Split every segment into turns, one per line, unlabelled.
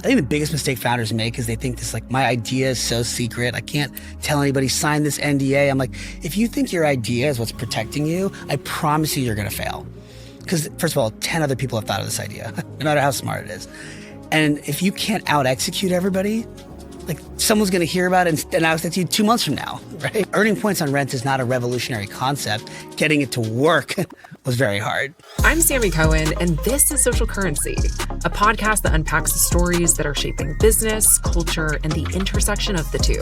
I think the biggest mistake founders make is they think this, like, my idea is so secret, I can't tell anybody, sign this NDA. I'm like, if you think your idea is what's protecting you, I promise you're gonna fail. Because first of all, 10 other people have thought of this idea, no matter how smart it is. And if you can't out-execute everybody, like, someone's gonna hear about it and out-execute you 2 months from now, right? Earning points on rent is not a revolutionary concept. Getting it to work was very hard.
I'm Sammi Cohen, and this is Social Currency, a podcast that unpacks the stories that are shaping business, culture, and the intersection of the two.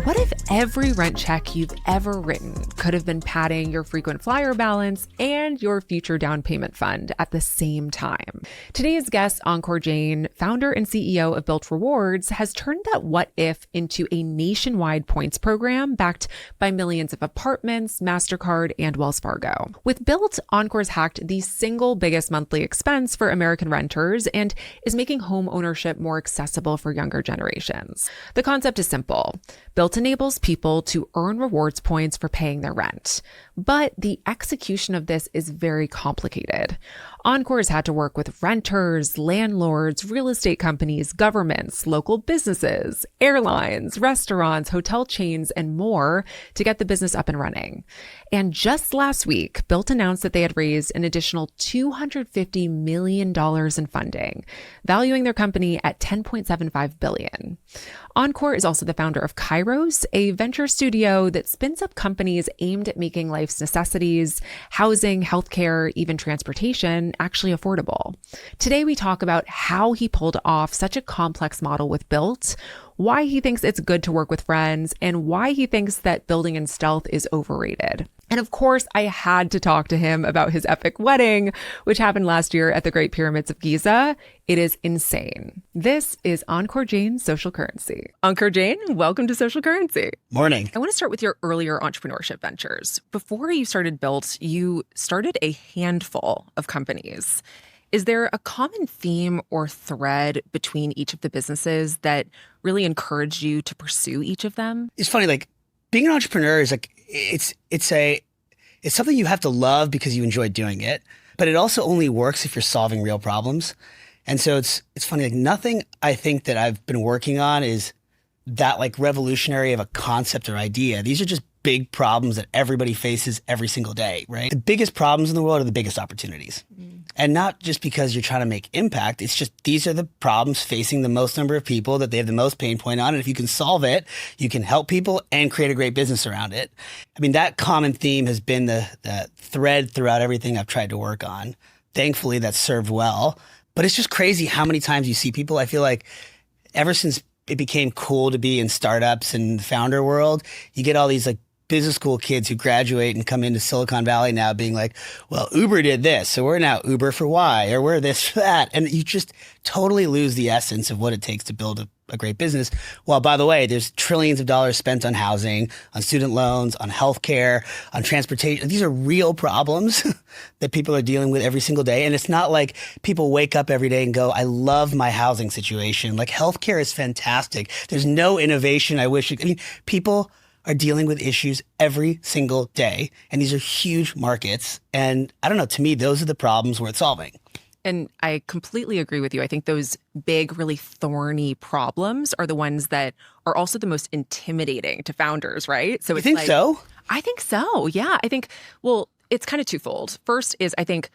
What if every rent check you've ever written could have been padding your frequent flyer balance and your future down payment fund at the same time? Today's guest, Ankur Jain, founder and CEO of Bilt Rewards, has turned that what if into a nationwide points program backed by millions of apartments, Mastercard, and Wells Fargo. With Bilt, Ankur's hacked the single biggest monthly expense for American renters and is making home ownership more accessible for younger generations. The concept is simple. Bilt enables people to earn rewards points for paying their rent. But the execution of this is very complicated. Ankur has had to work with renters, landlords, real estate companies, governments, local businesses, airlines, restaurants, hotel chains, and more to get the business up and running. And just last week, Bilt announced that they had raised an additional $250 million in funding, valuing their company at $10.75 billion. Ankur is also the founder of Kairos, a venture studio that spins up companies aimed at making life's necessities, housing, healthcare, even transportation, actually affordable. Today, we talk about how he pulled off such a complex model with Bilt, why he thinks it's good to work with friends, and why he thinks that building in stealth is overrated. And of course, I had to talk to him about his epic wedding, which happened last year at the Great Pyramids of Giza. It is insane. This is Ankur Jain's Social Currency. Ankur Jain, welcome to Social Currency.
Morning.
I want to start with your earlier entrepreneurship ventures. Before you started Bilt, you started a handful of companies. Is there a common theme or thread between each of the businesses that really encouraged you to pursue each of them?
It's funny, like, being an entrepreneur is like, it's something you have to love because you enjoy doing it, but it also only works if you're solving real problems. And so it's funny, like, nothing I think that I've been working on is that, like, revolutionary of a concept or idea. These are just big problems that everybody faces every single day, right? The biggest problems in the world are the biggest opportunities. And not just because you're trying to make impact, it's just these are the problems facing the most number of people that they have the most pain point on. And if you can solve it, you can help people and create a great business around it. I mean, that common theme has been the thread throughout everything I've tried to work on. Thankfully, that's served well. But it's just crazy how many times you see people. I feel like ever since it became cool to be in startups and the founder world, you get all these, like, business school kids who graduate and come into Silicon Valley now being like, well, Uber did this, so we're now Uber for Y, or we're this for that. And you just totally lose the essence of what it takes to build a great business. Well, by the way, there's trillions of dollars spent on housing, on student loans, on healthcare, on transportation. These are real problems that people are dealing with every single day. And it's not like people wake up every day and go, I love my housing situation. Like, healthcare is fantastic. There's no innovation. I mean, people are dealing with issues every single day. And these are huge markets. And I don't know, to me, those are the problems worth solving.
And I completely agree with you. I think those big, really thorny problems are the ones that are also the most intimidating to founders, right? So
you think so?
I think so. Yeah. I think, well, it's kind of twofold. First is, I think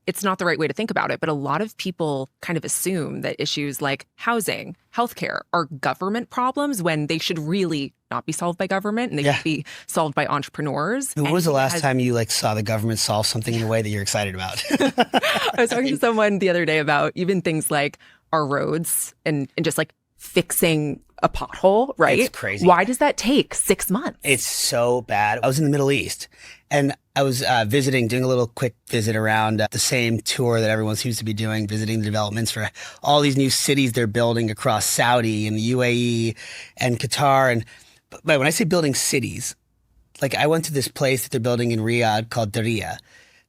it's not the right way to think about it, but a lot of people kind of assume that issues like housing, healthcare are government problems when they should really not be solved by government and they should be solved by entrepreneurs.
When was the last time you, like, saw the government solve something in a way that you're excited about?
I was talking to someone the other day about even things like our roads and just, like, fixing a pothole, right?
It's crazy.
Why does that take 6 months?
It's so bad. I was in the Middle East and I was doing a little quick visit around the same tour that everyone seems to be doing, visiting the developments for all these new cities they're building across Saudi and the UAE and Qatar. But when I say building cities, like, I went to this place that they're building in Riyadh called Diriyah.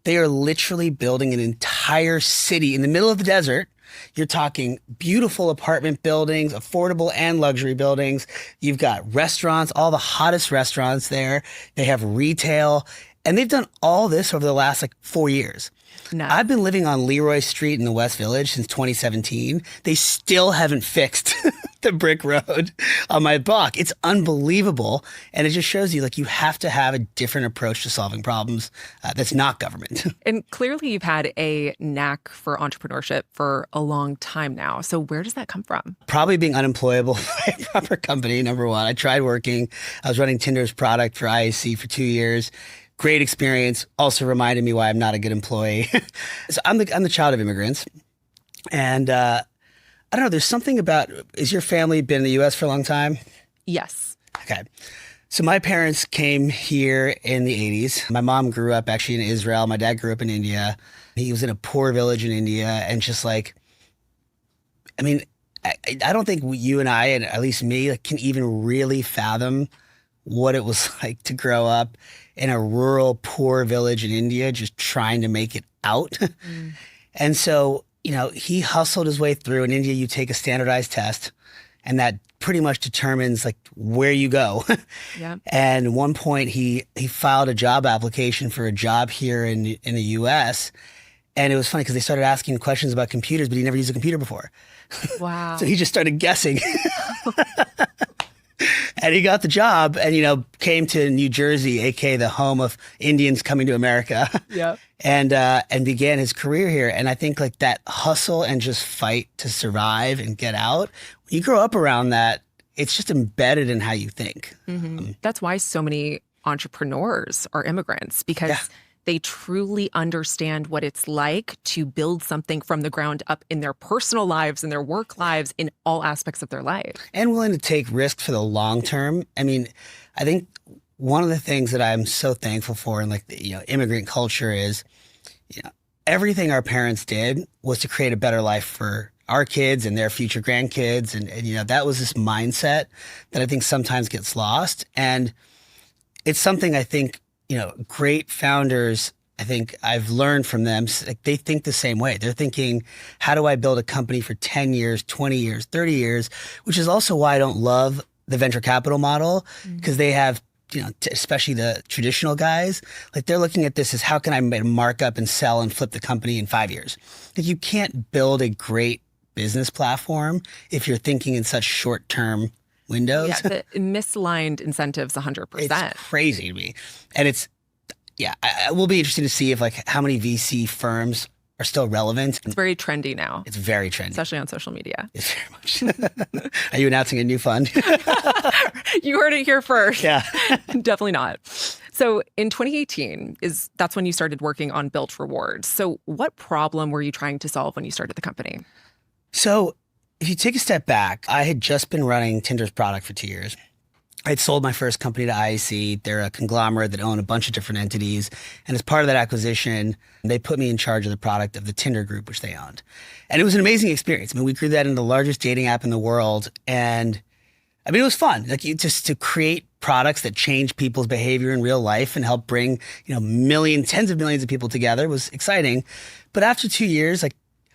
They are literally building an entire city in the middle of the desert. You're talking beautiful apartment buildings, affordable and luxury buildings. You've got restaurants, all the hottest restaurants there. They have retail. And they've done all this over the last 4 years.
Nuts.
I've been living on Leroy Street in the West Village since 2017. They still haven't fixed the brick road on my block. It's unbelievable. And it just shows you you have to have a different approach to solving problems that's not government.
And clearly you've had a knack for entrepreneurship for a long time now. So where does that come from?
Probably being unemployable by a proper company, number one. I tried working. I was running Tinder's product for IAC for 2 years. Great experience. Also reminded me why I'm not a good employee. So I'm the child of immigrants. And I don't know, there's something about, has your family been in the U.S. for a long time?
Yes.
Okay. So my parents came here in the 80s. My mom grew up actually in Israel. My dad grew up in India. He was in a poor village in India. And just I don't think you and I, and at least me, can even really fathom what it was like to grow up in a rural, poor village in India, just trying to make it out. And so, he hustled his way through. In India, you take a standardized test, and that pretty much determines where you go.
Yeah.
And at one point, he filed a job application for a job here in the U.S. And it was funny because they started asking him questions about computers, but he never used a computer before.
Wow.
So he just started guessing. And he got the job and, came to New Jersey, aka the home of Indians coming to America.
Yeah.
And began his career here. And I think that hustle and just fight to survive and get out, when you grow up around that, it's just embedded in how you think.
Mm-hmm. That's why so many entrepreneurs are immigrants, because they truly understand what it's like to build something from the ground up in their personal lives and their work lives, in all aspects of their life. And
willing to take risks for the long term. I think one of the things that I'm so thankful for in the immigrant culture is, everything our parents did was to create a better life for our kids and their future grandkids. And that was this mindset that I think sometimes gets lost. And it's something I think, great founders, I think I've learned from them, they think the same way. They're thinking, how do I build a company for 10 years, 20 years, 30 years, which is also why I don't love the venture capital model, because they have, especially the traditional guys, they're looking at this as, how can I make a markup and sell and flip the company in 5 years? You can't build a great business platform if you're thinking in such short-term windows.
Yeah, the misaligned incentives, 100%.
It's crazy to me. And I will be interested to see if how many VC firms are still relevant.
It's very trendy now.
It's very trendy.
Especially on social media.
It's very much. Are you announcing a new fund?
You heard it here first.
Yeah.
Definitely not. So in 2018, that's when you started working on Bilt Rewards. So what problem were you trying to solve when you started the company?
So if you take a step back, I had just been running Tinder's product for 2 years. I had sold my first company to IAC. They're a conglomerate that own a bunch of different entities. And as part of that acquisition, they put me in charge of the product of the Tinder group, which they owned. And it was an amazing experience. We grew that into the largest dating app in the world. And it was fun. Just to create products that change people's behavior in real life and help bring, tens of millions of people together was exciting. But after 2 years,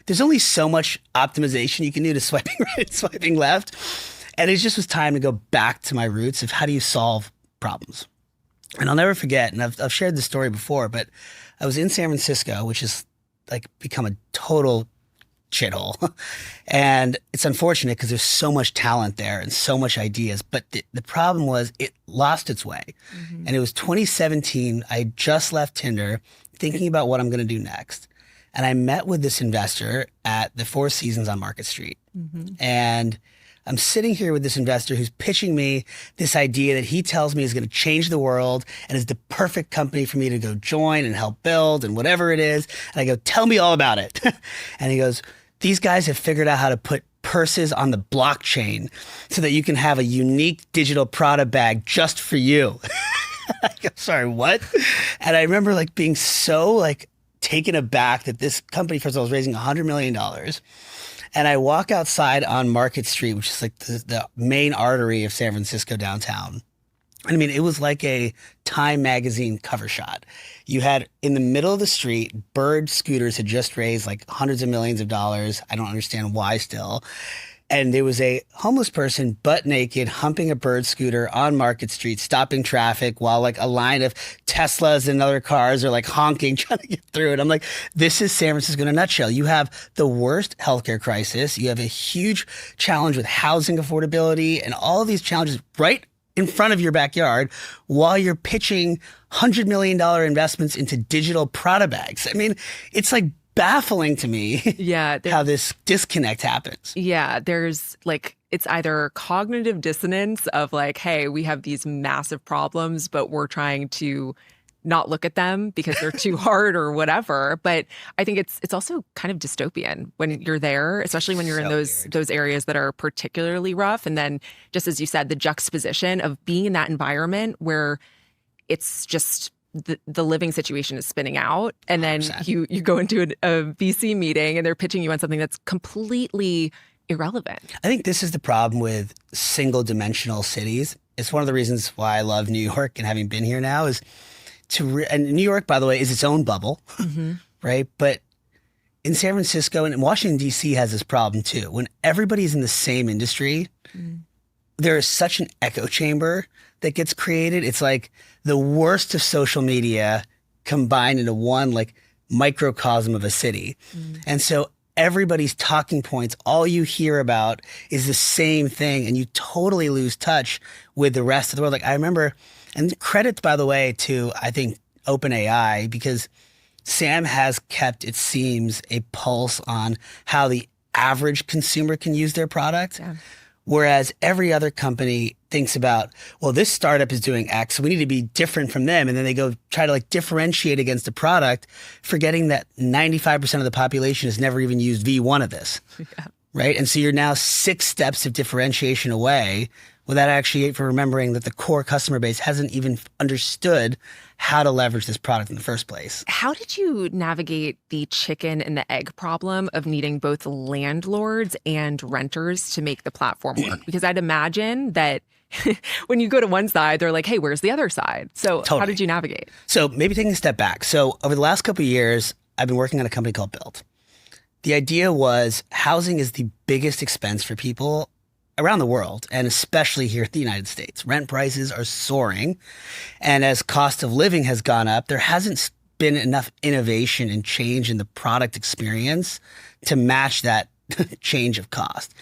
there's only so much optimization you can do to swiping right and swiping left. And it just was time to go back to my roots of, how do you solve problems? And I'll never forget, and I've shared this story before, but I was in San Francisco, which has become a total shithole. And it's unfortunate because there's so much talent there and so much ideas. But the problem was, it lost its way. Mm-hmm. And it was 2017. I had just left Tinder, thinking about what I'm going to do next. And I met with this investor at the Four Seasons on Market Street. Mm-hmm. And I'm sitting here with this investor who's pitching me this idea that he tells me is going to change the world and is the perfect company for me to go join and help build and whatever it is. And I go, tell me all about it. And he goes, these guys have figured out how to put purses on the blockchain so that you can have a unique digital Prada bag just for you. I go, sorry, what? And I remember being so taken aback that this company, first of all, was raising $100 million. And I walk outside on Market Street, which is the main artery of San Francisco downtown. And it was like a Time magazine cover shot. You had, in the middle of the street, Bird scooters had just raised hundreds of millions of dollars. I don't understand why still. And there was a homeless person butt naked humping a bird scooter on Market Street, stopping traffic while like a line of Teslas and other cars are like honking, trying to get through it. I'm like, this is San Francisco in a nutshell. You have the worst healthcare crisis. You have a huge challenge with housing affordability and all of these challenges right in front of your backyard while you're pitching $100 million investments into digital Prada bags. I mean, it's like baffling to me how this disconnect happens.
Yeah, there's like, it's either cognitive dissonance of like, hey, we have these massive problems, but we're trying to not look at them because they're too hard or whatever. But I think it's also kind of dystopian when you're there, especially when you're in those areas that are particularly rough. And then just as you said, the juxtaposition of being in that environment where it's just the living situation is spinning out. And then 100%. you go into a VC meeting and they're pitching you on something that's completely irrelevant.
I think this is the problem with single dimensional cities. It's one of the reasons why I love New York and having been here now is and New York, by the way, is its own bubble, right? But in San Francisco and in Washington, D.C. has this problem too. When everybody's in the same industry, there is such an echo chamber that gets created. It's like the worst of social media combined into one like microcosm of a city. And so everybody's talking points, all you hear about is the same thing and you totally lose touch with the rest of the world. Like I remember, and credit, by the way, to, I think, OpenAI, because Sam has kept, it seems, a pulse on how the average consumer can use their product. Yeah. Whereas every other company thinks about, well, this startup is doing X, so we need to be different from them. And then they go try to like differentiate against a product, forgetting that 95% of the population has never even used V1 of this, right? And so you're now 6 steps of differentiation away without actually remembering that the core customer base hasn't even understood how to leverage this product in the first place.
How did you navigate the chicken and the egg problem of needing both landlords and renters to make the platform work? Because I'd imagine that when you go to one side, they're like, hey, where's the other side? So How did you navigate?
So maybe taking a step back. So over the last couple of years, I've been working on a company called Bilt. The idea was housing is the biggest expense for people around the world, and especially here in the United States. Rent prices are soaring. And as cost of living has gone up, there hasn't been enough innovation and change in the product experience to match that change of cost.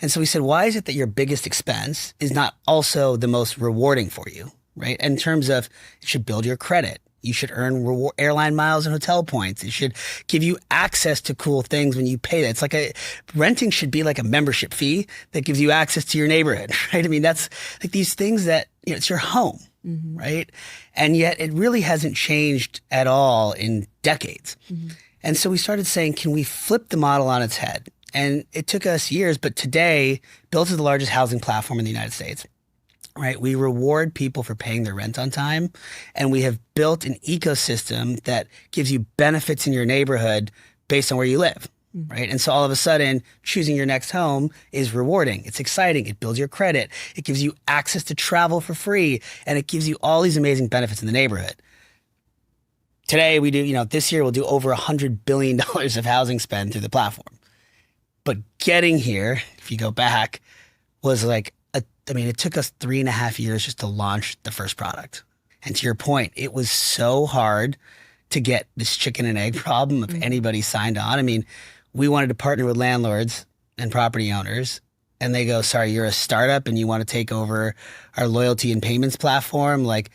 And so we said, why is it that your biggest expense is not also the most rewarding for you, right? In terms of it should build your credit. You should earn airline miles and hotel points. It should give you access to cool things when you pay that. It's like renting should be like a membership fee that gives you access to your neighborhood, right? I mean, that's like these things that, it's your home, right? And yet it really hasn't changed at all in decades. And so we started saying, can we flip the model on its head? And it took us years, but today, Bilt is the largest housing platform in the United States. Right, we reward people for paying their rent on time, and we have built an ecosystem that gives you benefits in your neighborhood based on where you live, right? And so all of a sudden, choosing your next home is rewarding. It's exciting. It builds your credit. It gives you access to travel for free, and it gives you all these amazing benefits in the neighborhood. Today, we do, this year we'll do over $100 billion of housing spend through the platform. But getting here, if you go back, was like, it took us 3.5 years just to launch the first product. And to your point, it was so hard to get this chicken and egg problem if anybody signed on. I mean, we wanted to partner with landlords and property owners, and they go, sorry, you're a startup and you want to take over our loyalty and payments platform? Like,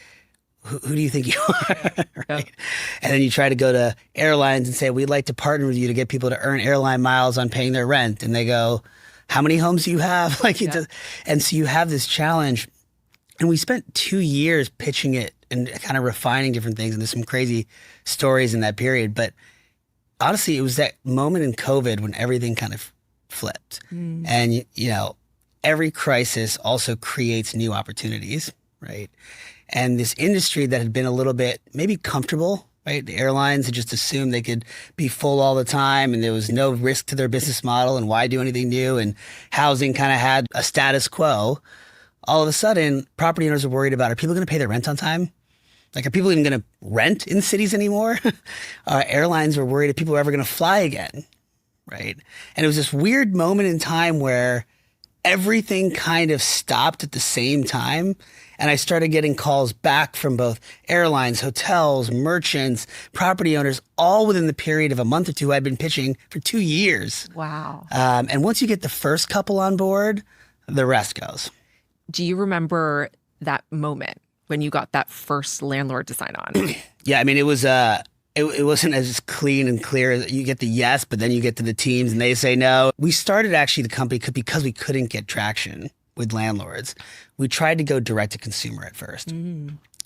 who do you think you are? Right? Yeah. And then you try to go to airlines and say, we'd like to partner with you to get people to earn airline miles on paying their rent. And they go, how many homes do you have? And so you have this challenge. And we spent 2 years pitching it and kind of refining different things. And there's some crazy stories in that period. But honestly, it was that moment in COVID when everything kind of flipped. And, every crisis also creates new opportunities, right? And this industry that had been a little bit maybe comfortable, right? The airlines had just assumed they could be full all the time and there was no risk to their business model and why do anything new? And housing kind of had a status quo. All of a sudden, property owners are worried about, are people going to pay their rent on time? Like, are people even going to rent in cities anymore? Airlines were worried if people were ever going to fly again, right? And it was this weird moment in time where everything kind of stopped at the same time. And I started getting calls back from both airlines, hotels, merchants, property owners, all within the period of a month or two. I'd been pitching for 2 years.
Wow.
And once you get the first couple on board, the rest goes.
Do you remember that moment when you got that first landlord to sign on?
Yeah, I mean, it was it wasn't as clean and clear. You get the yes, but then you get to the teams and they say no. We started actually the company because we couldn't get traction with landlords. We tried to go direct to consumer at first.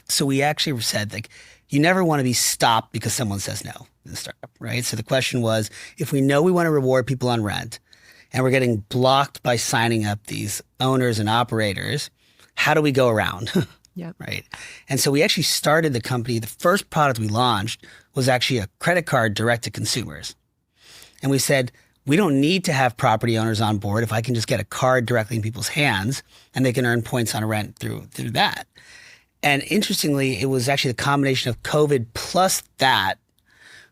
So we actually said, like, you never want to be stopped because someone says no in the startup, right? So the question was, if we know we want to reward people on rent and we're getting blocked by signing up these owners and operators, how do we go around?
Yep.
Right. And so we actually started the company. The first product we launched was actually a credit card direct to consumers. And we said, we don't need to have property owners on board if I can just get a card directly in people's hands and they can earn points on rent through that. And interestingly, it was actually the combination of COVID plus that,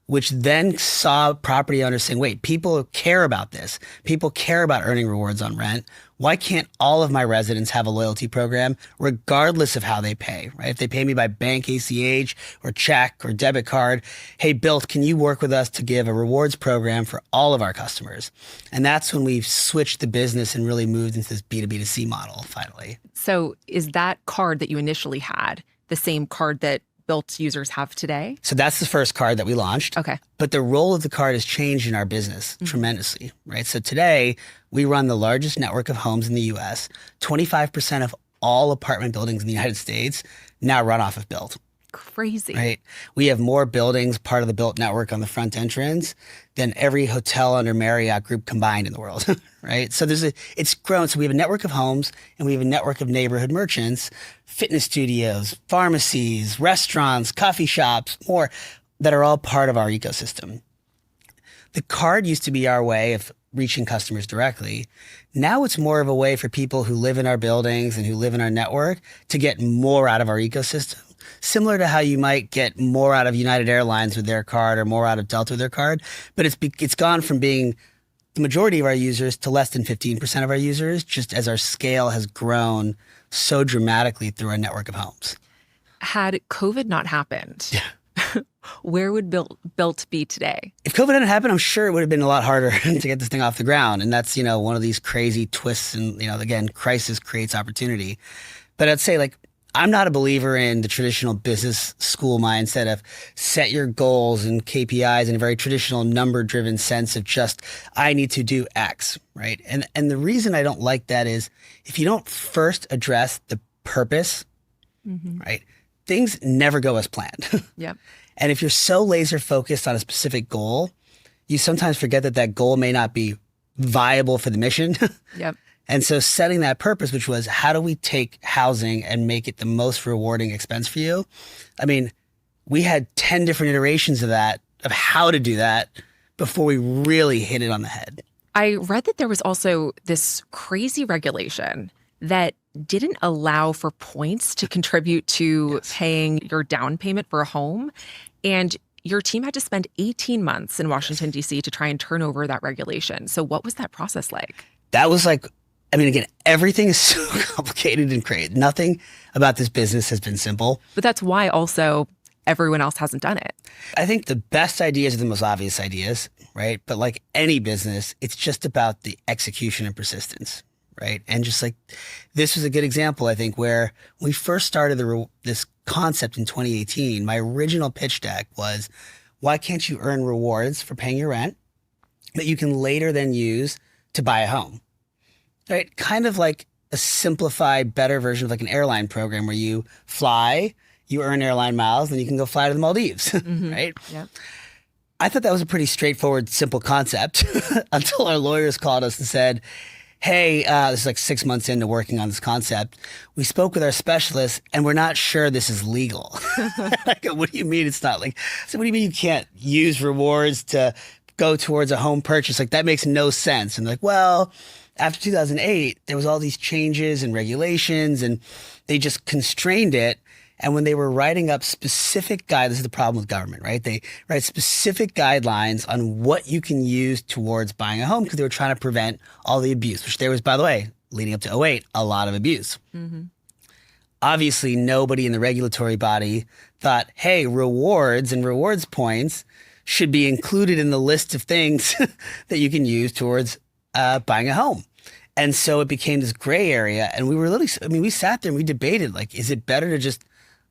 which then saw property owners saying, wait, people care about this. People care about earning rewards on rent. Why can't all of my residents have a loyalty program regardless of how they pay, right? If they pay me by bank, ACH, or check, or debit card, hey, Bilt, can you work with us to give a rewards program for all of our customers? And that's when we switched the business and really moved into this B2B2C model finally.
So is that card that you initially had the same card that Bilt users have today?
So that's the first card that we launched.
Okay.
But the role of the card has changed in our business tremendously, right? So today we run the largest network of homes in the US. 25% of all apartment buildings in the United States now run off of Bilt.
Crazy.
Right. We have more buildings, part of the Bilt network on the front entrance than every hotel under Marriott group combined in the world. Right. So it's grown. So we have a network of homes and we have a network of neighborhood merchants, fitness studios, pharmacies, restaurants, coffee shops, more that are all part of our ecosystem. The card used to be our way of reaching customers directly. Now it's more of a way for people who live in our buildings and who live in our network to get more out of our ecosystem. Similar to how you might get more out of United Airlines with their card or more out of Delta with their card. But it's gone from being the majority of our users to less than 15% of our users, just as our scale has grown so dramatically through our network of homes.
Had COVID not happened, where would Bilt be today?
If COVID hadn't happened, I'm sure it would have been a lot harder to get this thing off the ground. And that's, one of these crazy twists and, again, crisis creates opportunity. But I'd say, like, I'm not a believer in the traditional business school mindset of set your goals and KPIs in a very traditional number-driven sense of just, I need to do X, right? And the reason I don't like that is if you don't first address the purpose, right, things never go as planned.
Yep.
And if you're so laser focused on a specific goal, you sometimes forget that goal may not be viable for the mission.
Yep.
And so setting that purpose, which was how do we take housing and make it the most rewarding expense for you? I mean, we had 10 different iterations of that, of how to do that before we really hit it on the head.
I read that there was also this crazy regulation that didn't allow for points to contribute to paying your down payment for a home. And your team had to spend 18 months in Washington, D.C. to try and turn over that regulation. So what was that process like?
That was like, again, everything is so complicated and crazy. Nothing about this business has been simple.
But that's why also everyone else hasn't done it.
I think the best ideas are the most obvious ideas, right? But like any business, it's just about the execution and persistence, right? And just like this was a good example, I think, where we first started this concept in 2018. My original pitch deck was, why can't you earn rewards for paying your rent that you can later then use to buy a home? Right? Kind of like a simplified, better version of like an airline program where you fly, you earn airline miles, then you can go fly to the Maldives, right?
Yep.
I thought that was a pretty straightforward, simple concept until our lawyers called us and said, hey, this is like 6 months into working on this concept. We spoke with our specialists and we're not sure this is legal. I go, what do you mean it's not like, so what do you mean you can't use rewards to go towards a home purchase? Like that makes no sense. And like, well, after 2008, there was all these changes and regulations and they just constrained it. And when they were writing up specific guidelines, this is the problem with government, right? They write specific guidelines on what you can use towards buying a home because they were trying to prevent all the abuse, which there was, by the way, leading up to '08, a lot of abuse. Mm-hmm. Obviously, nobody in the regulatory body thought, hey, rewards and rewards points should be included in the list of things that you can use towards buying a home. And so it became this gray area. And we were literally, we sat there and we debated, like, is it better to just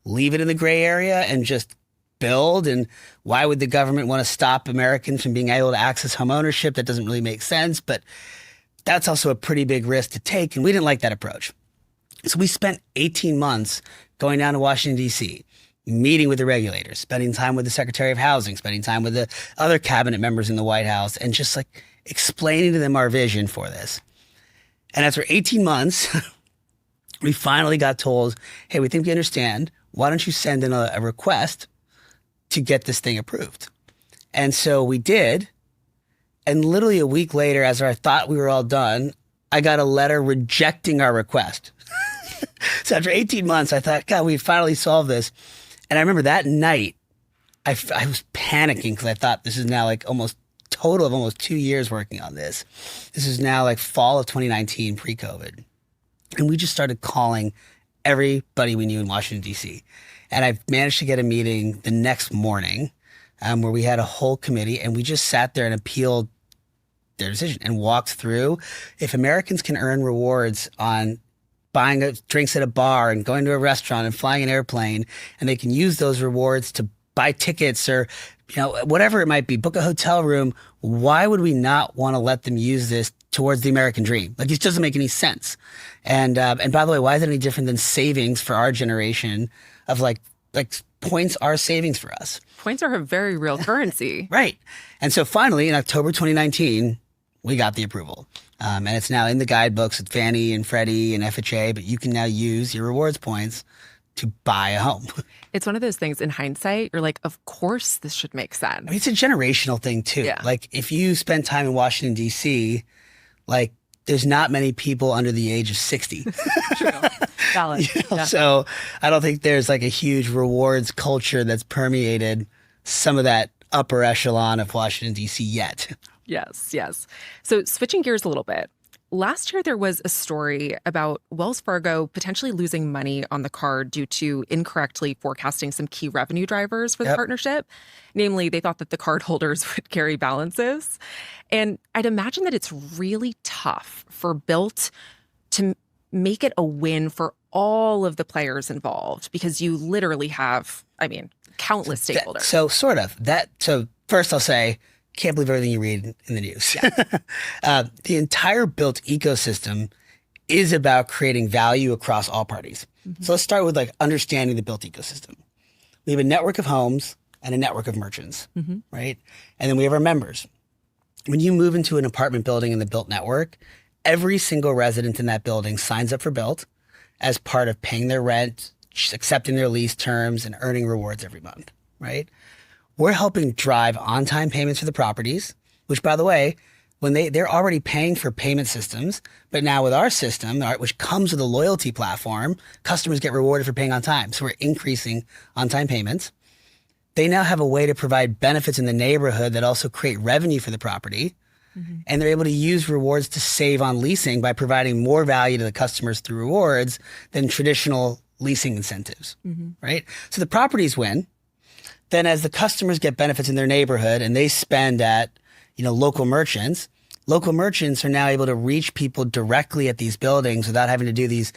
leave it in the gray area and just build? And why would the government want to stop Americans from being able to access homeownership? That doesn't really make sense. But that's also a pretty big risk to take. And we didn't like that approach. So we spent 18 months going down to Washington, D.C., meeting with the regulators, spending time with the Secretary of Housing, spending time with the other cabinet members in the White House, and just like explaining to them our vision for this. And after 18 months, we finally got told, hey, we think we understand. Why don't you send in a request to get this thing approved? And so we did. And literally a week later, as I thought we were all done, I got a letter rejecting our request. So after 18 months, I thought, God, we finally solved this. And I remember that night, I was panicking because I thought this is now like total of almost 2 years working on this. This is now like fall of 2019, pre-COVID. And we just started calling everybody we knew in Washington, D.C. And I managed to get a meeting the next morning where we had a whole committee and we just sat there and appealed their decision and walked through. If Americans can earn rewards on buying drinks at a bar and going to a restaurant and flying an airplane, and they can use those rewards to buy tickets or, whatever it might be, book a hotel room, why would we not want to let them use this towards the American dream? Like, it doesn't make any sense. And by the way, why is it any different than savings for our generation of like points are savings for us?
Points are a very real currency.
Right. And so finally, in October 2019, we got the approval. And it's now in the guidebooks at Fannie and Freddie and FHA, but you can now use your rewards points to buy a home.
It's one of those things in hindsight, you're like, of course this should make sense.
It's a generational thing too.
Yeah.
Like if you spend time in Washington, D.C., like there's not many people under the age of 60.
True. Valid. Yeah.
So I don't think there's like a huge rewards culture that's permeated some of that upper echelon of Washington, D.C. yet.
Yes. So switching gears a little bit. Last year, there was a story about Wells Fargo potentially losing money on the card due to incorrectly forecasting some key revenue drivers for the partnership. Namely, they thought that the cardholders would carry balances. And I'd imagine that it's really tough for Bilt to make it a win for all of the players involved because you literally have, countless stakeholders.
So first I'll say, can't believe everything you read in the news. Yeah. The entire Bilt ecosystem is about creating value across all parties. Mm-hmm. So let's start with like understanding the Bilt ecosystem. We have a network of homes and a network of merchants, right? And then we have our members. When you move into an apartment building in the Bilt network, every single resident in that building signs up for Bilt as part of paying their rent, accepting their lease terms, and earning rewards every month, right? We're helping drive on-time payments for the properties, which, by the way, when they're already paying for payment systems, but now with our system, which comes with a loyalty platform, customers get rewarded for paying on time. So we're increasing on-time payments. They now have a way to provide benefits in the neighborhood that also create revenue for the property. Mm-hmm. And they're able to use rewards to save on leasing by providing more value to the customers through rewards than traditional leasing incentives, right? So the properties win. Then as the customers get benefits in their neighborhood and they spend at, local merchants are now able to reach people directly at these buildings without having to do these,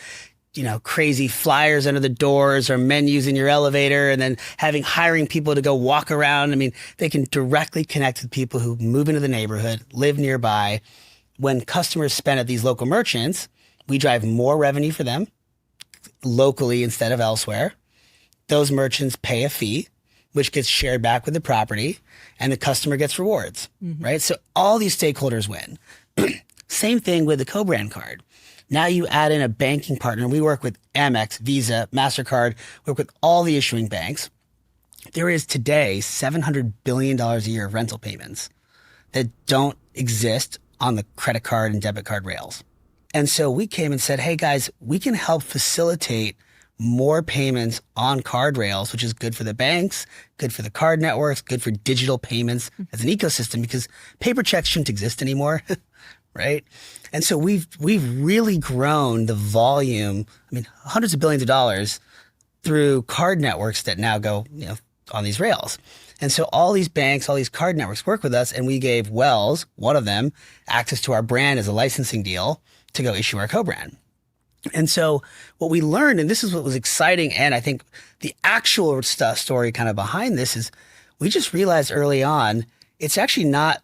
crazy flyers under the doors or menus in your elevator and then hiring people to go walk around. They can directly connect with people who move into the neighborhood, live nearby. When customers spend at these local merchants, we drive more revenue for them locally instead of elsewhere. Those merchants pay a fee, which gets shared back with the property, and the customer gets rewards, right? So all these stakeholders win. Same thing with the co-brand card. Now you add in a banking partner. We work with Amex, Visa, Mastercard, work with all the issuing banks. There is today $700 billion a year of rental payments that don't exist on the credit card and debit card rails. And so we came and said, hey guys, we can help facilitate more payments on card rails, which is good for the banks, good for the card networks, good for digital payments as an ecosystem, because paper checks shouldn't exist anymore, right? And so we've really grown the volume, I mean, hundreds of billions of dollars through card networks that now go, on these rails. And so all these banks, all these card networks work with us, and we gave Wells, one of them, access to our brand as a licensing deal to go issue our co-brand. And so what we learned, and this is what was exciting, and I think the actual story kind of behind this is we just realized early on, it's actually not,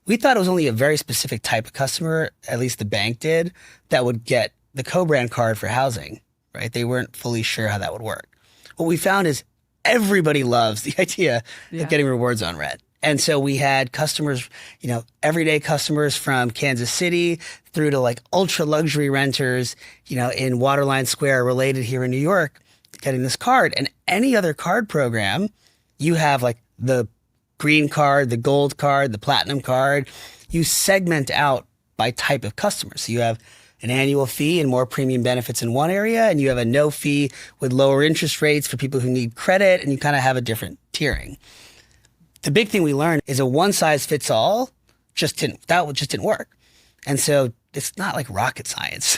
we thought it was only a very specific type of customer, at least the bank did, that would get the co-brand card for housing, right? They weren't fully sure how that would work. What we found is everybody loves the idea of getting rewards on rent. And so we had customers, everyday customers from Kansas City through to like ultra luxury renters, in Waterline Square, related here in New York, getting this card. And any other card program, you have like the green card, the gold card, the platinum card. You segment out by type of customer. So you have an annual fee and more premium benefits in one area, and you have a no fee with lower interest rates for people who need credit, and you kind of have a different tiering. The big thing we learned is a one size fits all just didn't work. And so it's not like rocket science.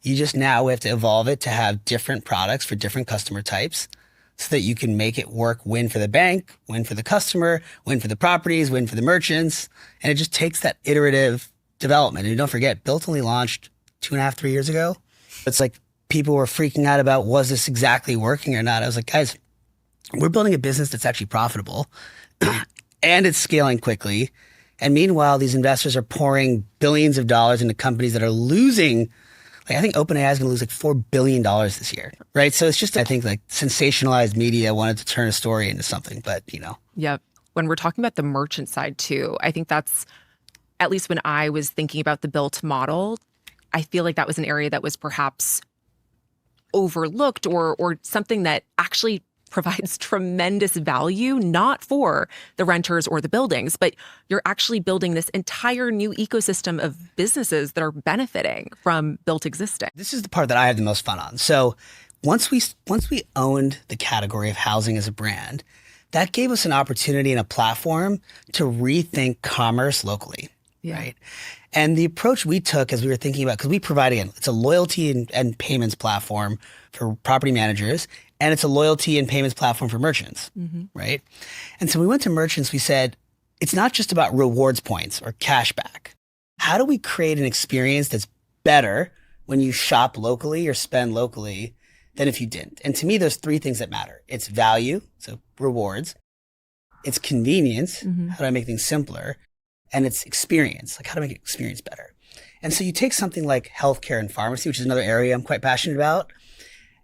We have to evolve it to have different products for different customer types so that you can make it work, win for the bank, win for the customer, win for the properties, win for the merchants. And it just takes that iterative development. And don't forget, Bilt only launched 2.5, 3 years ago. It's like people were freaking out about, was this exactly working or not? I was like, guys, we're building a business that's actually profitable and it's scaling quickly. And meanwhile, these investors are pouring billions of dollars into companies that are losing. Like, I think OpenAI is going to lose like $4 billion this year, right? So it's just, I think, like sensationalized media wanted to turn a story into something, but
Yep. When we're talking about the merchant side too, I think that's, at least when I was thinking about the Bilt model, I feel like that was an area that was perhaps overlooked or something that actually provides tremendous value, not for the renters or the buildings, but you're actually building this entire new ecosystem of businesses that are benefiting from Bilt existing.
This is the part that I had the most fun on. So once we owned the category of housing as a brand, that gave us an opportunity and a platform to rethink commerce locally, right? And the approach we took as we were thinking about, because we provide, again, it's a loyalty and payments platform for property managers, and it's a loyalty and payments platform for merchants, right? And so we went to merchants, we said, it's not just about rewards points or cash back. How do we create an experience that's better when you shop locally or spend locally than if you didn't? And to me, there's three things that matter. It's value, so rewards. It's convenience, how do I make things simpler? And it's experience, like how to make experience better. And so you take something like healthcare and pharmacy, which is another area I'm quite passionate about.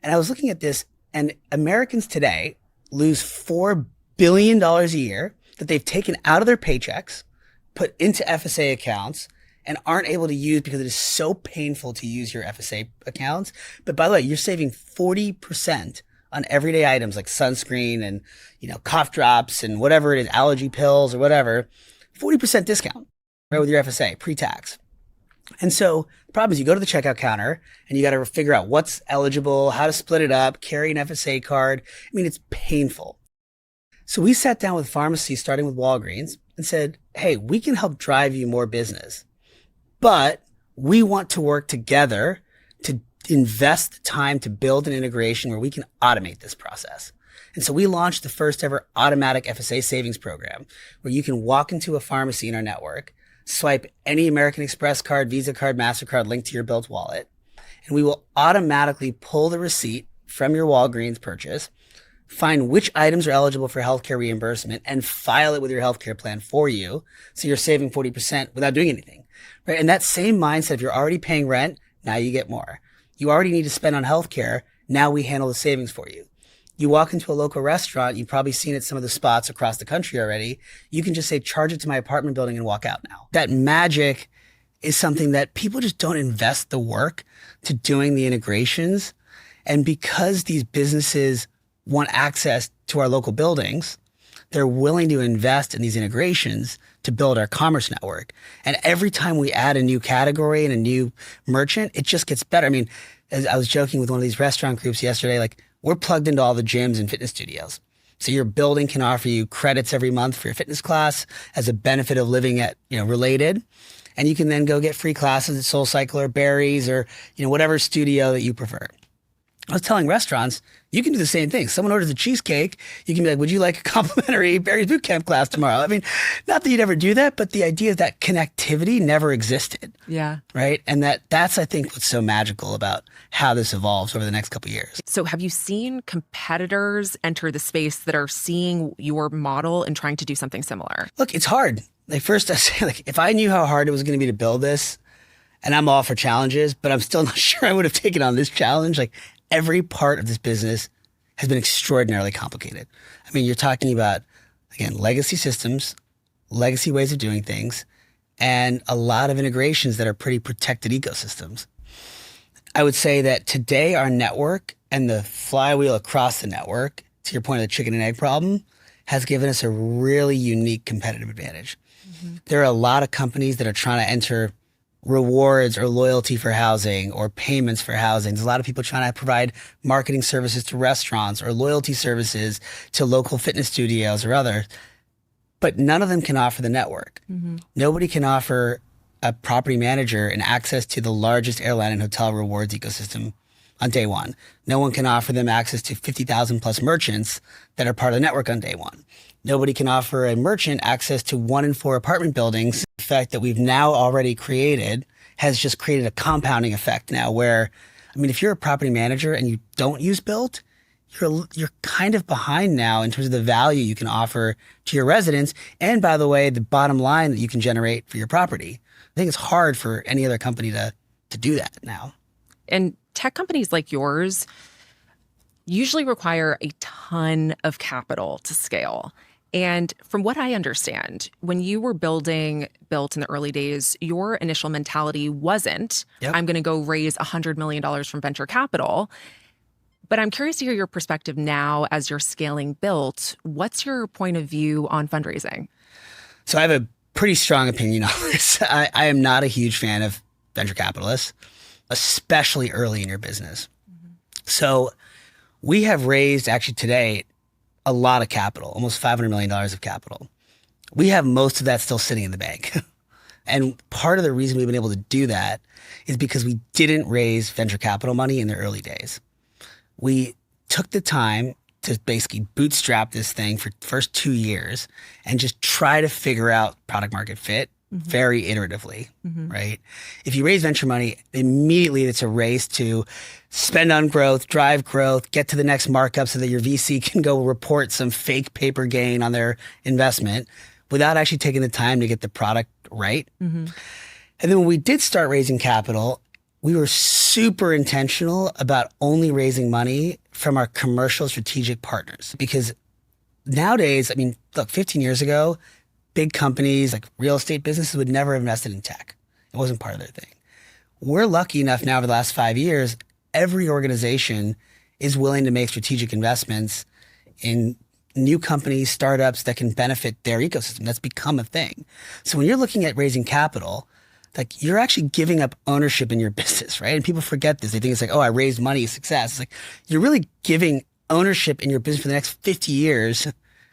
And I was looking at this, and Americans today lose $4 billion a year that they've taken out of their paychecks, put into FSA accounts, and aren't able to use because it is so painful to use your FSA accounts. But by the way, you're saving 40% on everyday items like sunscreen and, cough drops and whatever it is, allergy pills or whatever, 40% discount, right, with your FSA pre-tax. And so the problem is you go to the checkout counter and you got to figure out what's eligible, how to split it up, carry an FSA card. I mean, it's painful. So we sat down with pharmacies, starting with Walgreens, and said, hey, we can help drive you more business, but we want to work together to invest the time to build an integration where we can automate this process. And so we launched the first ever automatic FSA savings program where you can walk into a pharmacy in our network, swipe any American Express card, Visa card, MasterCard linked to your Bilt wallet, and we will automatically pull the receipt from your Walgreens purchase, find which items are eligible for healthcare reimbursement, and file it with your healthcare plan for you. So you're saving 40% without doing anything, right? And that same mindset, if you're already paying rent, now you get more. You already need to spend on healthcare. Now we handle the savings for you. You walk into a local restaurant, you've probably seen it at some of the spots across the country already. You can just say, charge it to my apartment building and walk out now. That magic is something that people just don't invest the work to doing the integrations. And because these businesses want access to our local buildings, they're willing to invest in these integrations to build our commerce network. And every time we add a new category and a new merchant, it just gets better. I mean, as I was joking with one of these restaurant groups yesterday, like we're plugged into all the gyms and fitness studios. So your building can offer you credits every month for your fitness class as a benefit of living at, Related. And you can then go get free classes at SoulCycle or Barry's or, whatever studio that you prefer. I was telling restaurants, you can do the same thing. Someone orders a cheesecake, you can be like, would you like a complimentary Barry's Boot Camp class tomorrow? I mean, not that you'd ever do that, but the idea that connectivity never existed.
Yeah.
Right? And that's, I think, what's so magical about how this evolves over the next couple of years.
So have you seen competitors enter the space that are seeing your model and trying to do something similar?
Look, it's hard. Like first I say, like, if I knew how hard it was going to be to build this, and I'm all for challenges, but I'm still not sure I would have taken on this challenge. Like every part of this business has been extraordinarily complicated. I mean, you're talking about, again, legacy systems, legacy ways of doing things, and a lot of integrations that are pretty protected ecosystems. I would say that today our network and the flywheel across the network, to your point of the chicken and egg problem, has given us a really unique competitive advantage. Mm-hmm. There are a lot of companies that are trying to enter rewards or loyalty for housing or payments for housing. There's a lot of people trying to provide marketing services to restaurants or loyalty services to local fitness studios or others, but none of them can offer the network. Mm-hmm. Nobody can offer a property manager and access to the largest airline and hotel rewards ecosystem on day one. No one can offer them access to 50,000 plus merchants that are part of the network on day one. Nobody can offer a merchant access to 1 in 4 apartment buildings. The fact that we've now already created has just created a compounding effect now where, I mean, if you're a property manager and you don't use Bilt, you're kind of behind now in terms of the value you can offer to your residents. And by the way, the bottom line that you can generate for your property. I think it's hard for any other company to do that now.
And tech companies like yours usually require a ton of capital to scale. And from what I understand, when you were building Bilt in the early days, your initial mentality wasn't, I'm going to go raise $100 million from venture capital. But I'm curious to hear your perspective now as you're scaling Bilt. What's your point of view on fundraising?
So I have a pretty strong opinion on this. I am not a huge fan of venture capitalists, especially early in your business. Mm-hmm. So we have raised actually today a lot of capital, almost $500 million of capital. We have most of that still sitting in the bank. And part of the reason we've been able to do that is because we didn't raise venture capital money in the early days. We took the time to basically bootstrap this thing for the first 2 years and just try to figure out product market fit very iteratively, right? If you raise venture money, immediately it's a race to spend on growth, drive growth, get to the next markup so that your VC can go report some fake paper gain on their investment without actually taking the time to get the product right. And then when we did start raising capital, we were super intentional about only raising money from our commercial strategic partners. Because nowadays, I mean, look, 15 years ago, big companies like real estate businesses would never have invested in tech. It wasn't part of their thing. We're lucky enough now over the last 5 years, every organization is willing to make strategic investments in new companies, startups that can benefit their ecosystem. That's become a thing. So when you're looking at raising capital, like you're actually giving up ownership in your business, right? And people forget this. They think it's like, oh, I raised money, success. It's like you're really giving ownership in your business for the next 50 years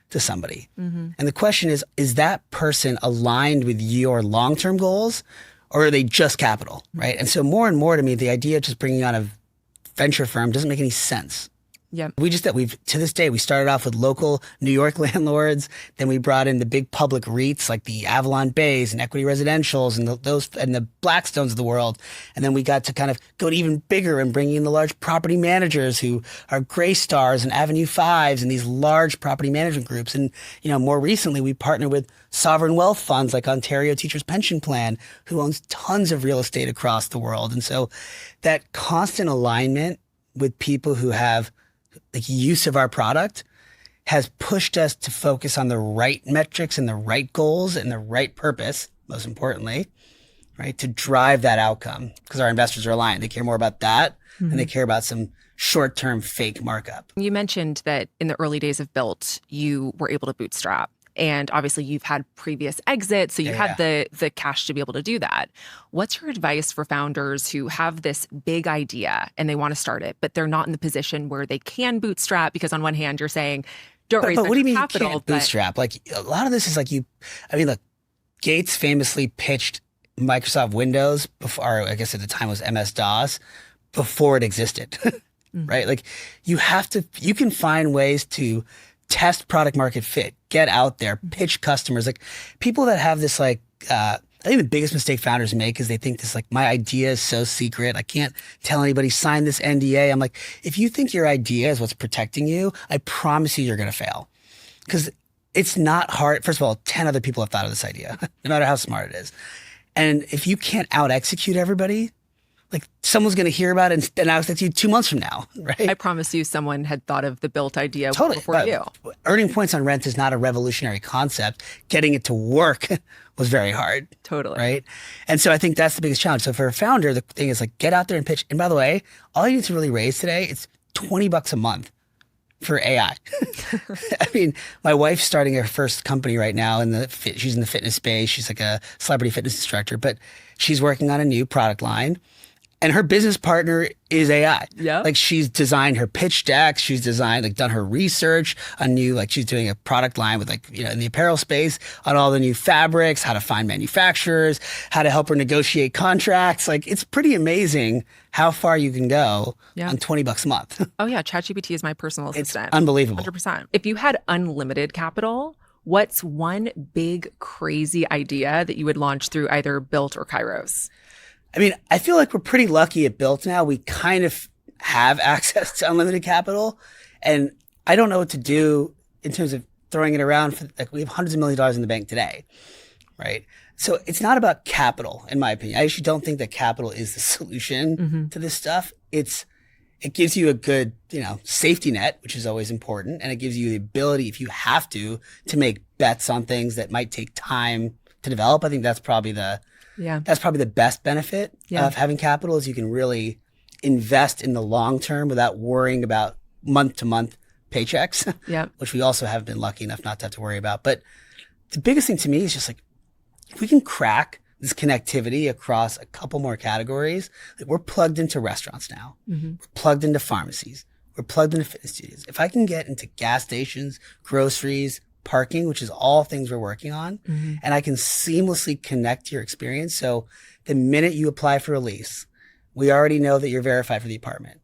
to somebody. And the question is that person aligned with your long-term goals or are they just capital, right? And so more and more to me, the idea of just bringing on a venture firm doesn't make any sense.
Yeah.
To this day, we started off with local New York landlords. Then we brought in the big public REITs like the Avalon Bays and Equity Residentials and the Blackstones of the world. And then we got to kind of go to even bigger and bring in the large property managers who are Greystars and Avenue Fives and these large property management groups. And, more recently we partnered with sovereign wealth funds like Ontario Teachers Pension Plan, who owns tons of real estate across the world. And so that constant alignment with people who have use of our product has pushed us to focus on the right metrics and the right goals and the right purpose, most importantly, right? To drive that outcome, because our investors are aligned. They care more about that than they care about some short-term fake markup.
You mentioned that in the early days of Bilt, you were able to bootstrap. And obviously you've had previous exits, so you had the cash to be able to do that. What's your advice for founders who have this big idea and they want to start it, but they're not in the position where they can bootstrap? Because on one hand, you're saying, don't raise
what do you mean
capital.
You can't bootstrap? Like, a lot of this is like look, Gates famously pitched Microsoft Windows before, or I guess at the time it was MS-DOS, before it existed, right? Like, you can find ways to test product market fit, get out there, pitch customers. Like, people that have this, like, I think the biggest mistake founders make is they think this, like, my idea is so secret, I can't tell anybody, sign this NDA. I'm like, if you think your idea is what's protecting you, I promise you're going to fail. Because it's not hard. First of all, 10 other people have thought of this idea, no matter how smart it is. And if you can't out execute everybody, like, someone's going to hear about it and out execute you 2 months from now, right?
I promise you someone had thought of the Bilt idea before you.
Earning points on rent is not a revolutionary concept. Getting it to work was very hard.
Totally.
Right? And so I think that's the biggest challenge. So for a founder, the thing is, like, get out there and pitch. And by the way, all you need to really raise today, it's $20 a month for AI. I mean, my wife's starting her first company right now she's in the fitness space. She's like a celebrity fitness instructor, but she's working on a new product line. And her business partner is AI.
Yeah.
Like, she's designed her pitch decks. She's done her research on she's doing a product line with, like, in the apparel space on all the new fabrics, how to find manufacturers, how to help her negotiate contracts. Like, it's pretty amazing how far you can go on $20 a month.
Oh yeah. ChatGPT is my personal assistant.
It's unbelievable.
100%. If you had unlimited capital, what's one big crazy idea that you would launch through either Bilt or Kairos?
I mean, I feel like we're pretty lucky at Bilt now. We kind of have access to unlimited capital, and I don't know what to do in terms of throwing it around. We have hundreds of millions of dollars in the bank today, right? So it's not about capital, in my opinion. I actually don't think that capital is the solution to this stuff. It gives you a good, safety net, which is always important, and it gives you the ability, if you have to make bets on things that might take time to develop. I think that's probably the best benefit of having capital, is you can really invest in the long term without worrying about month to month paychecks, which we also have been lucky enough not to have to worry about. But the biggest thing to me is just, like, if we can crack this connectivity across a couple more categories, like, we're plugged into restaurants now. We're plugged into pharmacies. We're plugged into fitness studios. If I can get into gas stations, groceries, parking, which is all things we're working on, and I can seamlessly connect your experience. So the minute you apply for a lease, we already know that you're verified for the apartment.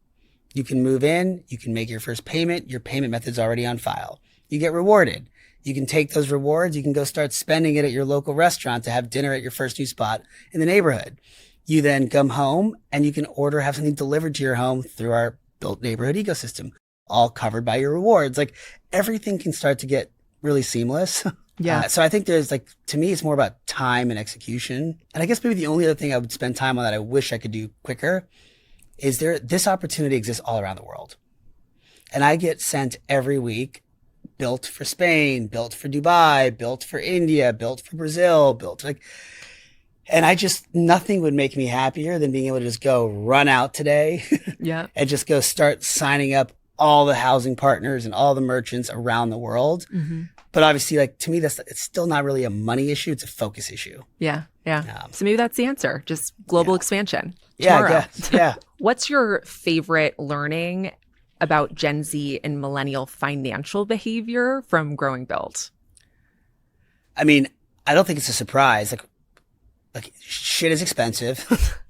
You can move in, you can make your first payment, your payment method's already on file. You get rewarded. You can take those rewards, you can go start spending it at your local restaurant to have dinner at your first new spot in the neighborhood. You then come home and you can have something delivered to your home through our Bilt neighborhood ecosystem, all covered by your rewards. Like, everything can start to get really seamless. Yeah. So I think to me, it's more about time and execution. And I guess maybe the only other thing I would spend time on that I wish I could do quicker is this opportunity exists all around the world. And I get sent every week, Bilt for Spain, Bilt for Dubai, Bilt for India, Bilt for Brazil, and nothing would make me happier than being able to just go run out today and just go start signing up all the housing partners and all the merchants around the world. But obviously, like, to me, it's still not really a money issue. It's a focus issue.
Yeah. So maybe that's the answer. Just global expansion. Tomorrow.
Yeah.
What's your favorite learning about Gen Z and millennial financial behavior from growing Bilt?
I mean, I don't think it's a surprise. Like shit is expensive.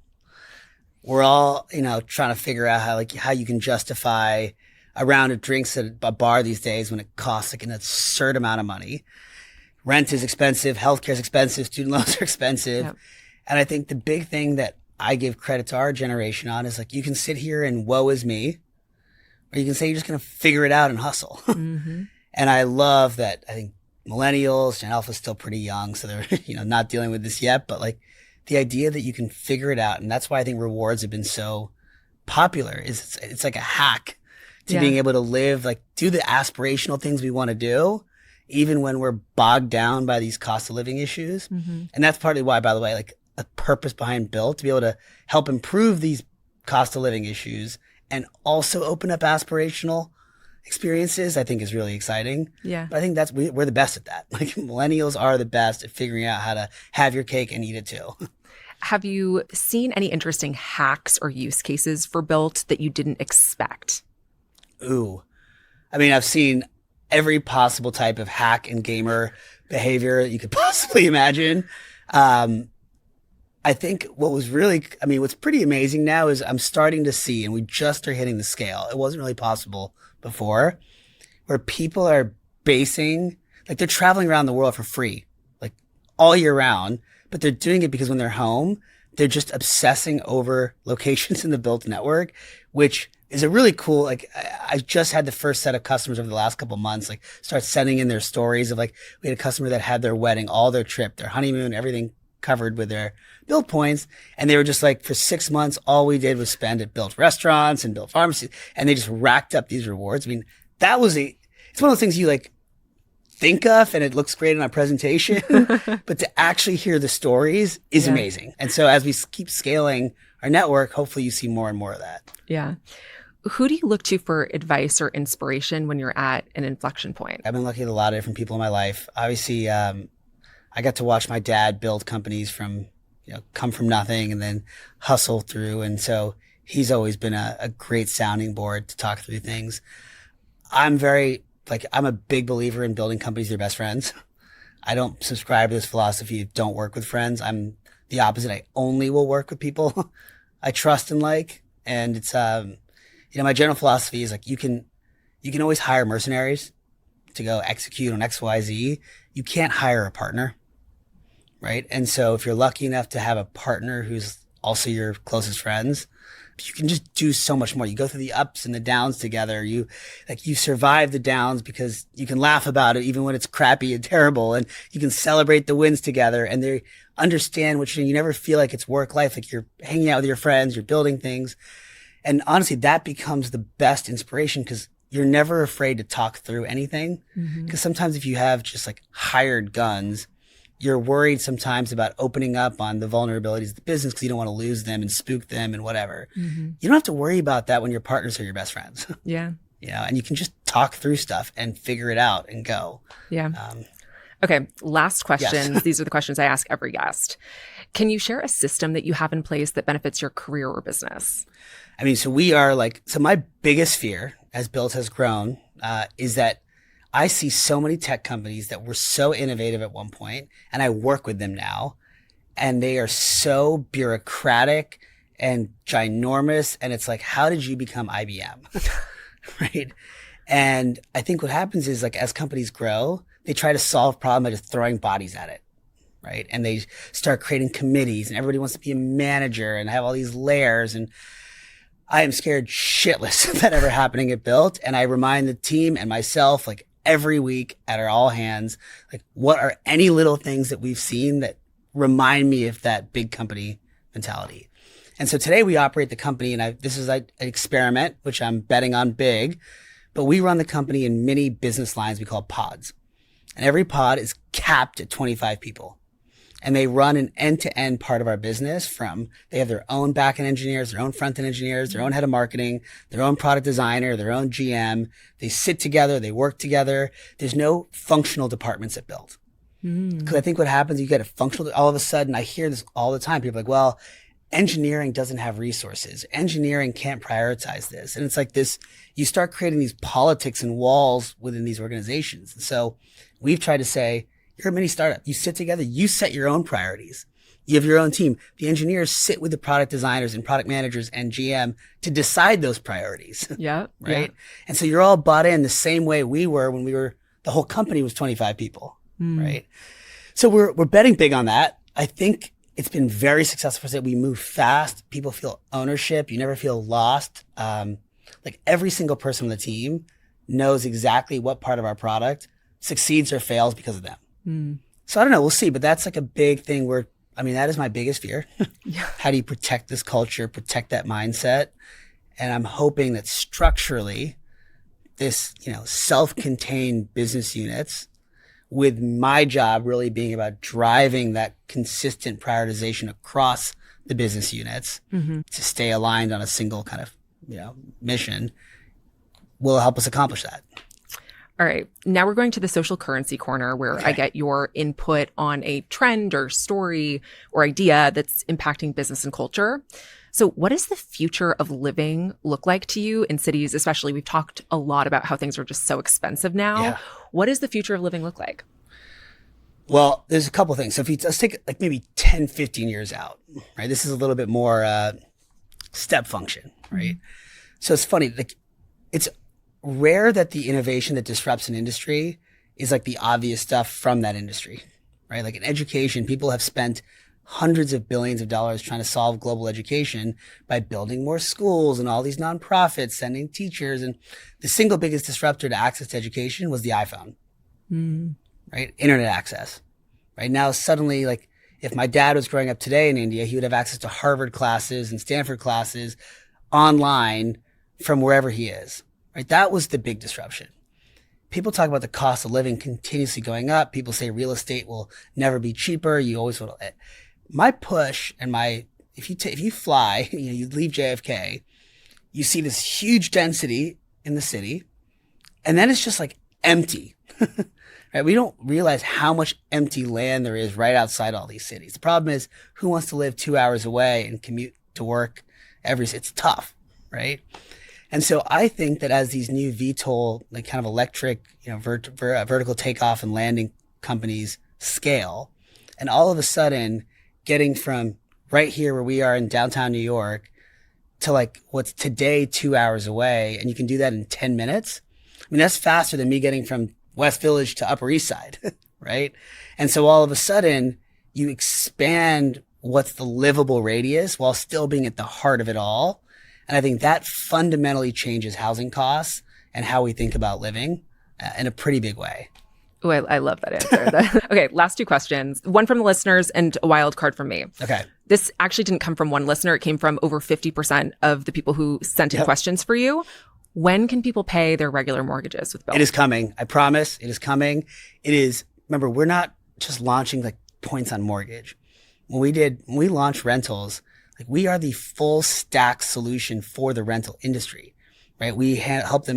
We're all, trying to figure out how you can justify a round of drinks at a bar these days when it costs like an absurd amount of money. Rent is expensive, healthcare is expensive, student loans are expensive. Yep. And I think the big thing that I give credit to our generation on is, like, you can sit here and woe is me, or you can say you're just going to figure it out and hustle. And I love that. I think millennials, Gen Alpha is still pretty young, so they're not dealing with this yet, but like the idea that you can figure it out, and that's why I think rewards have been so popular, is it's like a hack to being able to live, like, do the aspirational things we want to do, even when we're bogged down by these cost of living issues. And that's partly why, by the way, like, a purpose behind Bilt to be able to help improve these cost of living issues and also open up aspirational experiences, I think is really exciting.
Yeah.
But I think we're the best at that. Like millennials are the best at figuring out how to have your cake and eat it too.
Have you seen any interesting hacks or use cases for Bilt that you didn't expect?
Ooh. I mean, I've seen every possible type of hack and gamer behavior you could possibly imagine. I think what's pretty amazing now is I'm starting to see, and we just are hitting the scale. It wasn't really possible before, where people are they're traveling around the world for free, like all year round, but they're doing it because when they're home, they're just obsessing over locations in the Bilt network, which is a really cool, like I just had the first set of customers over the last couple of months, like start sending in their stories of like, we had a customer that had their wedding, all their trip, their honeymoon, everything covered with their Bilt points. And they were just like, for 6 months, all we did was spend at Bilt restaurants and Bilt pharmacies. And they just racked up these rewards. I mean, it's one of those things you like think of and it looks great in our presentation, but to actually hear the stories is amazing. And so as we keep scaling our network, hopefully you see more and more of that.
Yeah. Who do you look to for advice or inspiration when you're at an inflection point?
I've been looking at a lot of different people in my life. Obviously, I got to watch my dad build companies come from nothing and then hustle through. And so he's always been a great sounding board to talk through things. I'm a big believer in building companies with your best friends. I don't subscribe to this philosophy of don't work with friends. I'm the opposite. I only will work with people I trust and like. And it's, my general philosophy is like, you can always hire mercenaries to go execute on X, Y, Z. You can't hire a partner. Right. And so if you're lucky enough to have a partner who's also your closest friends, you can just do so much more. You go through the ups and the downs together. You survive the downs because you can laugh about it even when it's crappy and terrible, and you can celebrate the wins together, and they understand what you're doing. You never feel like it's work life, like you're hanging out with your friends, you're building things. And honestly, that becomes the best inspiration because you're never afraid to talk through anything. Because sometimes if you have just like hired guns, you're worried sometimes about opening up on the vulnerabilities of the business because you don't want to lose them and spook them and whatever. You don't have to worry about that when your partners are your best friends.
Yeah.
And you can just talk through stuff and figure it out and go.
Yeah. Okay. Last questions.
Yes.
These are the questions I ask every guest. Can you share a system that you have in place that benefits your career or business?
I mean, so my biggest fear as Bilt has grown is that I see so many tech companies that were so innovative at one point, and I work with them now, and they are so bureaucratic and ginormous. And it's like, how did you become IBM? Right. And I think what happens is like, as companies grow, they try to solve problems by just throwing bodies at it. Right. And they start creating committees and everybody wants to be a manager and have all these layers. And I am scared shitless of that ever happening at Bilt. And I remind the team and myself, like every week at our all hands, like what are any little things that we've seen that remind me of that big company mentality? And so today we operate the company, and this is like an experiment, which I'm betting on big, but we run the company in mini business lines we call pods. And every pod is capped at 25 people. And they run an end-to-end part of our business they have their own back-end engineers, their own front-end engineers, their own head of marketing, their own product designer, their own GM. They sit together, they work together. There's no functional departments at Bilt. Because I think what happens, you get a functional, all of a sudden, I hear this all the time. People are like, well, engineering doesn't have resources. Engineering can't prioritize this. And it's like this, you start creating these politics and walls within these organizations. And so we've tried to say, you're a mini startup. You sit together, you set your own priorities. You have your own team. The engineers sit with the product designers and product managers and GM to decide those priorities.
Yeah.
Right. Yeah. And so you're all bought in the same way we were when the whole company was 25 people. Right. So we're betting big on that. I think it's been very successful for us that we move fast. People feel ownership. You never feel lost. Like every single person on the team knows exactly what part of our product succeeds or fails because of them. So I don't know. We'll see. But that's like a big thing that is my biggest fear.
Yeah.
How do you protect this culture, protect that mindset? And I'm hoping that structurally this, self-contained business units with my job really being about driving that consistent prioritization across the business units to stay aligned on a single kind of, mission will help us accomplish that.
All right. Now we're going to the social currency corner where I get your input on a trend or story or idea that's impacting business and culture. So what does the future of living look like to you in cities? Especially, we've talked a lot about how things are just so expensive now.
Yeah.
What does the future of living look like?
Well, there's a couple of things. So let's take like maybe 10, 15 years out, right? This is a little bit more step function, right? So it's funny, like it's rare that the innovation that disrupts an industry is like the obvious stuff from that industry, right? Like in education, people have spent hundreds of billions of dollars trying to solve global education by building more schools and all these nonprofits, sending teachers. And the single biggest disruptor to access to education was the iPhone, right? Internet access, right? Now suddenly, like if my dad was growing up today in India, he would have access to Harvard classes and Stanford classes online from wherever he is, right? That was the big disruption. People talk about the cost of living continuously going up. People say real estate will never be cheaper. You always will. My push and if you fly, you leave JFK, you see this huge density in the city, and then it's just like empty. Right? We don't realize how much empty land there is right outside all these cities. The problem is, who wants to live 2 hours away and commute to work it's tough, right? And so I think that as these new VTOL, like kind of electric, vertical takeoff and landing companies scale, and all of a sudden getting from right here where we are in downtown New York to like what's today 2 hours away, and you can do that in 10 minutes. I mean, that's faster than me getting from West Village to Upper East Side, right? And so all of a sudden you expand what's the livable radius while still being at the heart of it all. And I think that fundamentally changes housing costs and how we think about living in a pretty big way.
Oh, I love that answer. Okay, last two questions. One from the listeners and a wild card from me.
Okay.
This actually didn't come from one listener. It came from over 50% of the people who sent in questions for you. When can people pay their regular mortgages with Bilt?
It is coming. I promise. It is coming. Remember, we're not just launching like points on mortgage. When we launched rentals, like we are the full stack solution for the rental industry, right? We help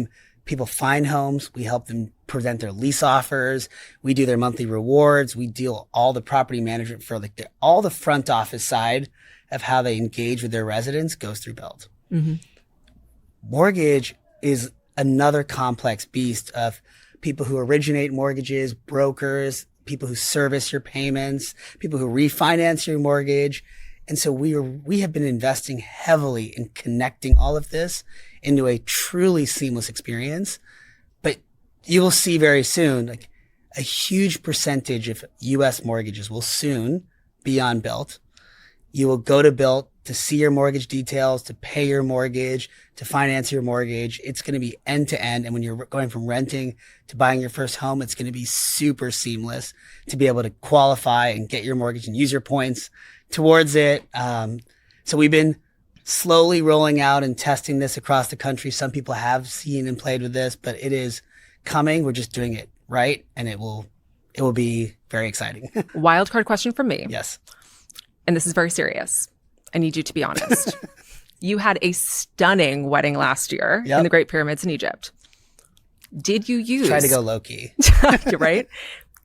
people find homes. We help them present their lease offers. We do their monthly rewards. We deal all the property management for all the front office side of how they engage with their residents goes through Bilt. Mortgage is another complex beast of people who originate mortgages, brokers, people who service your payments, people who refinance your mortgage. And so we have been investing heavily in connecting all of this into a truly seamless experience. But you will see very soon, like a huge percentage of U.S. mortgages will soon be on Bilt. You will go to Bilt to see your mortgage details, to pay your mortgage, to finance your mortgage. It's going to be end to end. And when you're going from renting to buying your first home, it's going to be super seamless to be able to qualify and get your mortgage and use your points towards it. So we've been slowly rolling out and testing this across the country. Some people have seen and played with this, but it is coming. We're just doing it right. And it will be very exciting.
Wildcard question from me.
Yes.
And this is very serious. I need you to be honest. You had a stunning wedding last year in the Great Pyramids in Egypt. Did you use...
Try to go low key.
You're right.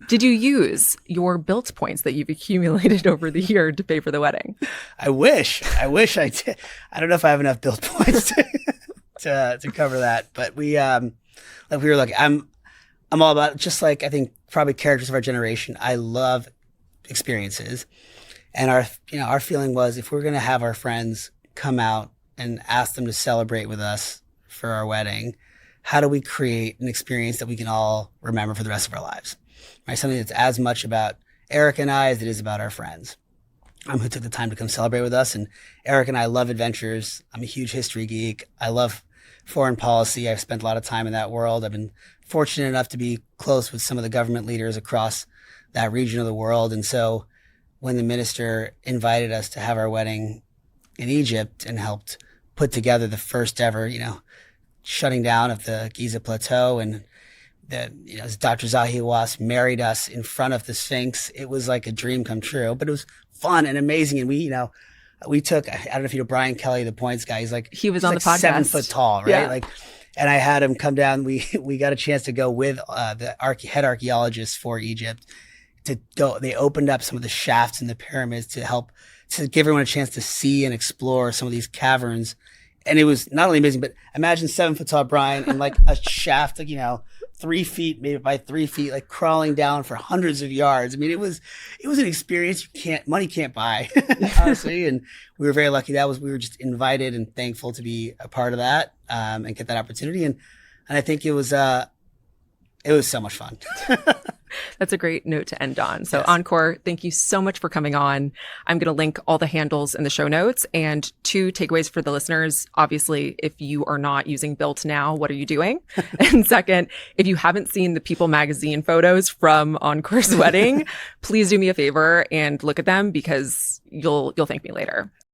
Did you use your Bilt points that you've accumulated over the year to pay for the wedding?
I wish I did. I don't know if I have enough Bilt points to cover that, but we were lucky. I'm all about, just like I think probably characters of our generation. I love experiences. And our feeling was, if we're going to have our friends come out and ask them to celebrate with us for our wedding, how do we create an experience that we can all remember for the rest of our lives? Right? Something that's as much about Eric and I as it is about our friends who took the time to come celebrate with us. And Eric and I love adventures. I'm a huge history geek. I love foreign policy. I've spent a lot of time in that world. I've been fortunate enough to be close with some of the government leaders across that region of the world. And so when the minister invited us to have our wedding in Egypt and helped put together the first ever, shutting down of the Giza Plateau and Dr. Zahi Hawass married us in front of the Sphinx. It was like a dream come true, but it was fun and amazing. And we took, I don't know if you know Brian Kelly, the points guy.
He was on the podcast.
7 foot tall, right?
Yeah.
And I had him come down. We got a chance to go with the head archaeologist for Egypt to go. They opened up some of the shafts in the pyramids to give everyone a chance to see and explore some of these caverns. And it was not only amazing, but imagine 7 foot tall Brian in like a shaft, 3 feet, maybe by 3 feet, like crawling down for hundreds of yards. I mean, it was an experience money can't buy, honestly. And we were very lucky. We were just invited and thankful to be a part of that, and get that opportunity. And I think it was so much fun.
That's a great note to end on. So
Yes.
Ankur, thank you so much for coming on. I'm going to link all the handles in the show notes, and 2 takeaways for the listeners. Obviously, if you are not using Bilt now, what are you doing? And second, if you haven't seen the People magazine photos from Ankur's wedding, please do me a favor and look at them, because you'll thank me later.